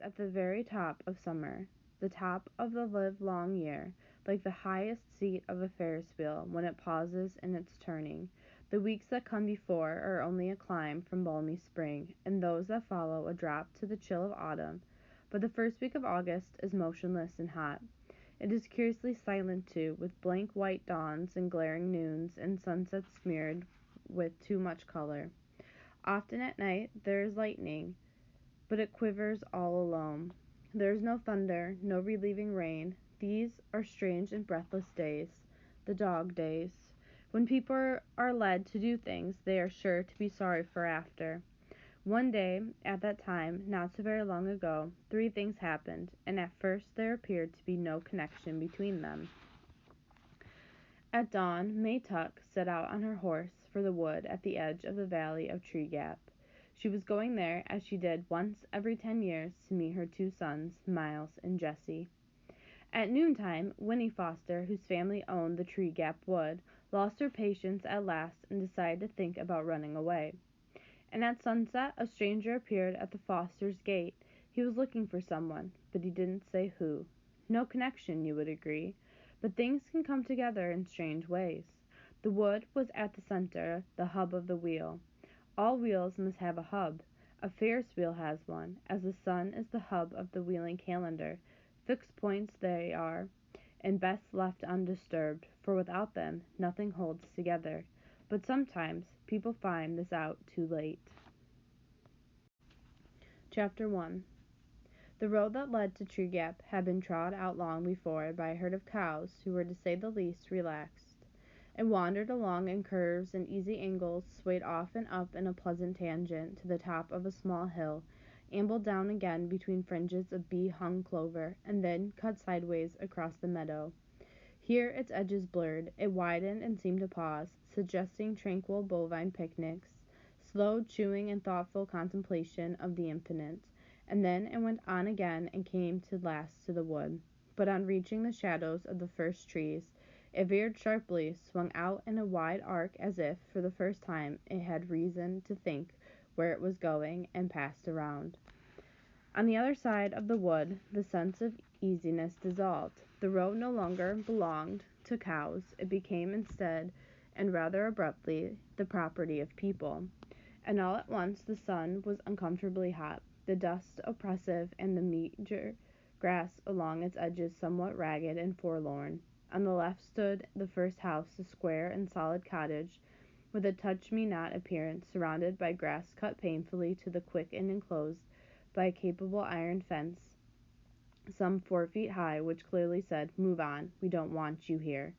At the very top of summer, the top of the livelong year, like the highest seat of a Ferris wheel when it pauses in its turning. The weeks that come before are only a climb from balmy spring, and those that follow a drop to the chill of autumn. But the first week of August is motionless and hot. It is curiously silent too, with blank white dawns and glaring noons, and sunsets smeared with too much color. Often at night there is lightning, but it quivers all alone. There is no thunder, no relieving rain. These are strange and breathless days, the dog days, when people are led to do things they are sure to be sorry for after. One day, at that time, not so very long ago, three things happened, and at first there appeared to be no connection between them. At dawn, May Tuck set out on her horse for the wood at the edge of the valley of Tree Gap. She was going there, as she did once every 10 years, to meet her two sons, Miles and Jesse. At noontime, Winnie Foster, whose family owned the Tree Gap wood, lost her patience at last and decided to think about running away. And at sunset, a stranger appeared at the Fosters' gate. He was looking for someone, but he didn't say who. No connection, you would agree, but things can come together in strange ways. The wood was at the center, the hub of the wheel. All wheels must have a hub. A Ferris wheel has one, as the sun is the hub of the wheeling calendar. Fixed points they are, and best left undisturbed, for without them nothing holds together. But sometimes people find this out too late. Chapter 1. The road that led to Tree Gap had been trod out long before by a herd of cows who were, to say the least, relaxed. It wandered along in curves and easy angles, swayed off and up in a pleasant tangent to the top of a small hill, ambled down again between fringes of bee-hung clover, and then cut sideways across the meadow. Here its edges blurred, it widened and seemed to pause, suggesting tranquil bovine picnics, slow chewing and thoughtful contemplation of the infinite, and then it went on again and came to last to the wood. But on reaching the shadows of the first trees, it veered sharply, swung out in a wide arc as if, for the first time, it had reason to think where it was going, and passed around. On the other side of the wood, the sense of easiness dissolved. The road no longer belonged to cows. It became instead, and rather abruptly, the property of people. And all at once the sun was uncomfortably hot, the dust oppressive, and the meager grass along its edges somewhat ragged and forlorn. On the left stood the first house, a square and solid cottage, with a touch-me-not appearance, surrounded by grass cut painfully to the quick and enclosed by a capable iron fence, some 4 feet high, which clearly said, "Move on, we don't want you here."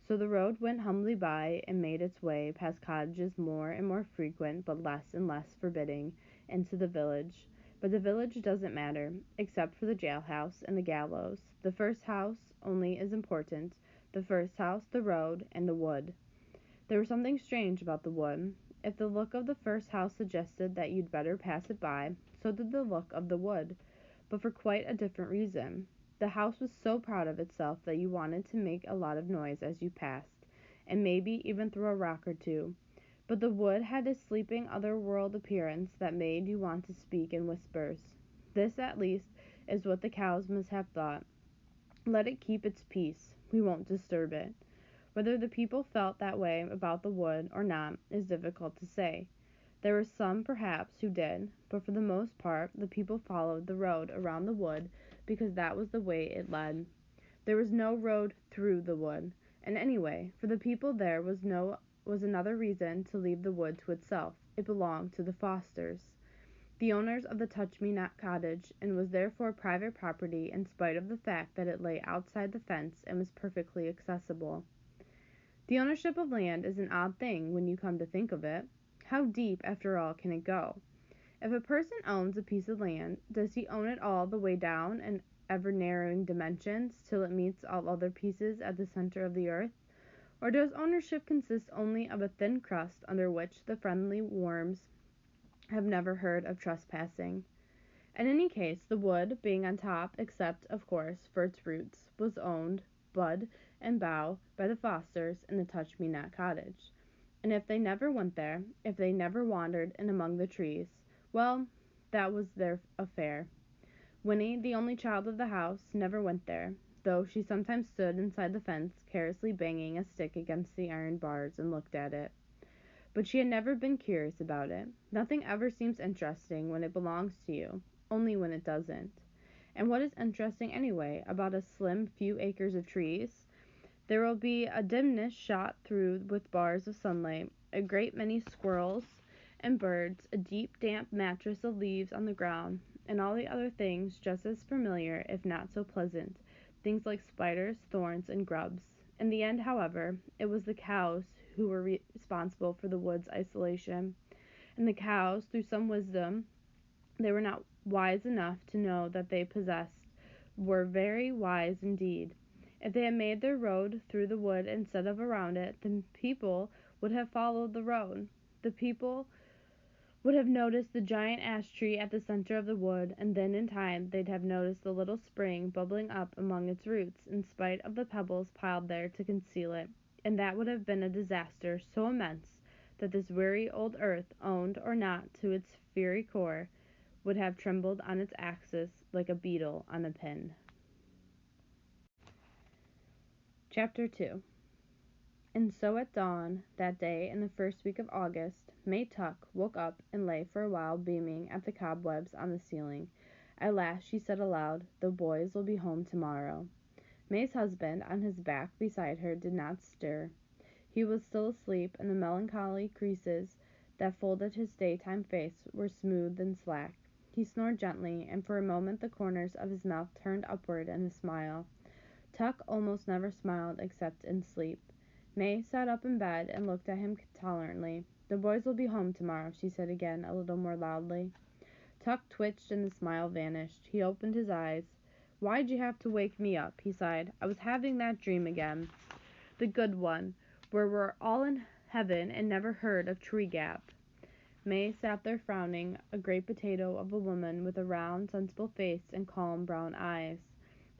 So the road went humbly by and made its way, past cottages more and more frequent but less and less forbidding, into the village. But the village doesn't matter, except for the jailhouse and the gallows. The first house only is important, the first house, the road, and the wood. There was something strange about the wood. If the look of the first house suggested that you'd better pass it by, so did the look of the wood, but for quite a different reason. The house was so proud of itself that you wanted to make a lot of noise as you passed, and maybe even throw a rock or two. But the wood had a sleeping other-world appearance that made you want to speak in whispers. This, at least, is what the cows must have thought. Let it keep its peace. We won't disturb it. Whether the people felt that way about the wood or not is difficult to say. There were some, perhaps, who did, but for the most part the people followed the road around the wood because that was the way it led. There was no road through the wood, and anyway, for the people there was another reason to leave the wood to itself. It belonged to the Fosters, the owners of the Touch-Me-Not cottage, and was therefore private property in spite of the fact that it lay outside the fence and was perfectly accessible. The ownership of land is an odd thing when you come to think of it. How deep, after all, can it go? If a person owns a piece of land, does he own it all the way down in ever-narrowing dimensions till it meets all other pieces at the center of the earth? Or does ownership consist only of a thin crust under which the friendly worms have never heard of trespassing? In any case, the wood, being on top, except, of course, for its roots, was owned, bud and bough, by the Fosters in the Touch-Me-Not cottage. And if they never went there, if they never wandered in among the trees, well, that was their affair. Winnie, the only child of the house, never went there, though she sometimes stood inside the fence, carelessly banging a stick against the iron bars, and looked at it. But she had never been curious about it. Nothing ever seems interesting when it belongs to you, only when it doesn't. And what is interesting anyway about a slim few acres of trees? There will be a dimness shot through with bars of sunlight, a great many squirrels and birds, a deep damp mattress of leaves on the ground, and all the other things just as familiar, if not so pleasant, things like spiders, thorns, and grubs. In the end, however, it was the cows who were responsible for the wood's isolation, and the cows, through some wisdom they were not wise enough to know that they possessed, were very wise indeed. If they had made their road through the wood instead of around it, the people would have followed the road. The people would have noticed the giant ash tree at the center of the wood, and then in time they'd have noticed the little spring bubbling up among its roots, in spite of the pebbles piled there to conceal it, and that would have been a disaster so immense that this weary old earth, owned or not to its fiery core, would have trembled on its axis like a beetle on a pin. Chapter 2. And so at dawn, that day in the first week of August, May Tuck woke up and lay for a while beaming at the cobwebs on the ceiling. At last she said aloud, "The boys will be home tomorrow." May's husband, on his back beside her, did not stir. He was still asleep, and the melancholy creases that folded his daytime face were smooth and slack. He snored gently, and for a moment the corners of his mouth turned upward in a smile. Tuck almost never smiled except in sleep. May sat up in bed and looked at him tolerantly. "The boys will be home tomorrow," she said again, a little more loudly. Tuck twitched and the smile vanished. He opened his eyes. "Why'd you have to wake me up?" he sighed. "I was having that dream again. The good one, where we're all in heaven and never heard of Tree Gap." May sat there frowning, a great potato of a woman with a round, sensible face and calm brown eyes.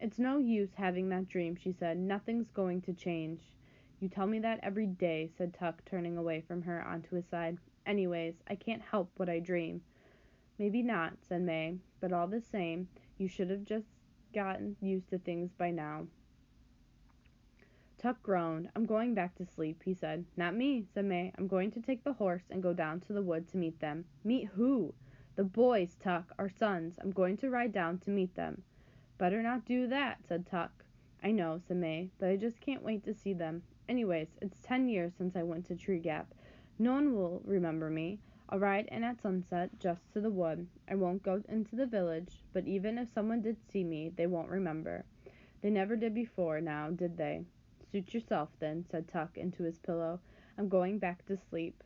"It's no use having that dream," she said. "Nothing's going to change." "You tell me that every day," said Tuck, turning away from her onto his side. "Anyways, I can't help what I dream." "Maybe not," said May, "but all the same, you should have just gotten used to things by now." Tuck groaned. "I'm going back to sleep," he said. "Not me," said May. "I'm going to take the horse and go down to the wood to meet them." "Meet who?" "The boys, Tuck, our sons. I'm going to ride down to meet them." "Better not do that," said Tuck. "I know," said May, "but I just can't wait to see them. Anyways, it's 10 years since I went to Tree Gap. No one will remember me. I'll ride in at sunset just to the wood. I won't go into the village, but even if someone did see me, they won't remember. They never did before, now, did they?" "Suit yourself, then," said Tuck into his pillow. "I'm going back to sleep."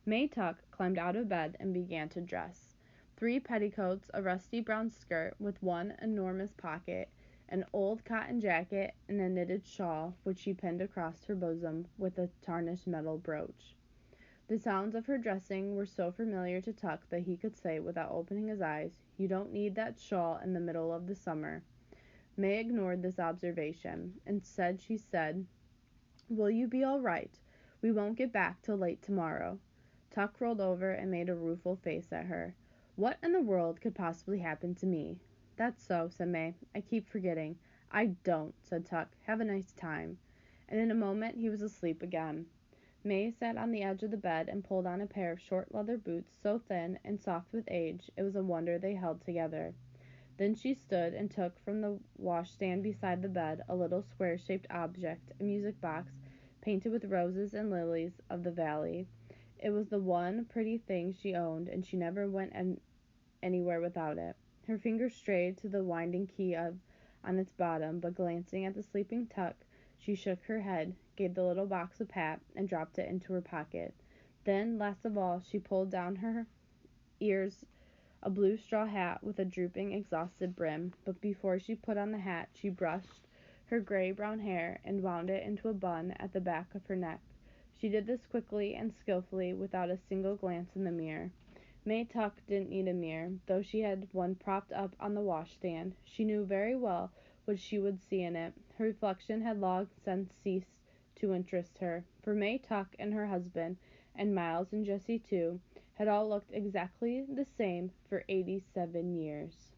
May Tuck climbed out of bed and began to dress. 3 petticoats, a rusty brown skirt with one enormous pocket, an old cotton jacket, and a knitted shawl, which she pinned across her bosom with a tarnished metal brooch. The sounds of her dressing were so familiar to Tuck that he could say, without opening his eyes, "You don't need that shawl in the middle of the summer." May ignored this observation. Instead, she said, "Will you be all right? We won't get back till late tomorrow." Tuck rolled over and made a rueful face at her. "What in the world could possibly happen to me?" "That's so," said May. "I keep forgetting." "I don't," said Tuck. "Have a nice time." And in a moment he was asleep again. May sat on the edge of the bed and pulled on a pair of short leather boots so thin and soft with age it was a wonder they held together. Then she stood and took from the washstand beside the bed a little square-shaped object, a music box, painted with roses and lilies of the valley. It was the one pretty thing she owned, and she never went anywhere without it. Her fingers strayed to the winding key on its bottom, but glancing at the sleeping Tuck, she shook her head, gave the little box a pat, and dropped it into her pocket. Then, last of all, she pulled down her ears a blue straw hat with a drooping, exhausted brim, but before she put on the hat she brushed her gray-brown hair and wound it into a bun at the back of her neck. She did this quickly and skillfully, without a single glance in the mirror. May Tuck didn't need a mirror, though she had one propped up on the washstand. She knew very well what she would see in it. Her reflection had long since ceased to interest her, for May Tuck and her husband, and Miles and Jessie too, had all looked exactly the same for 87 years.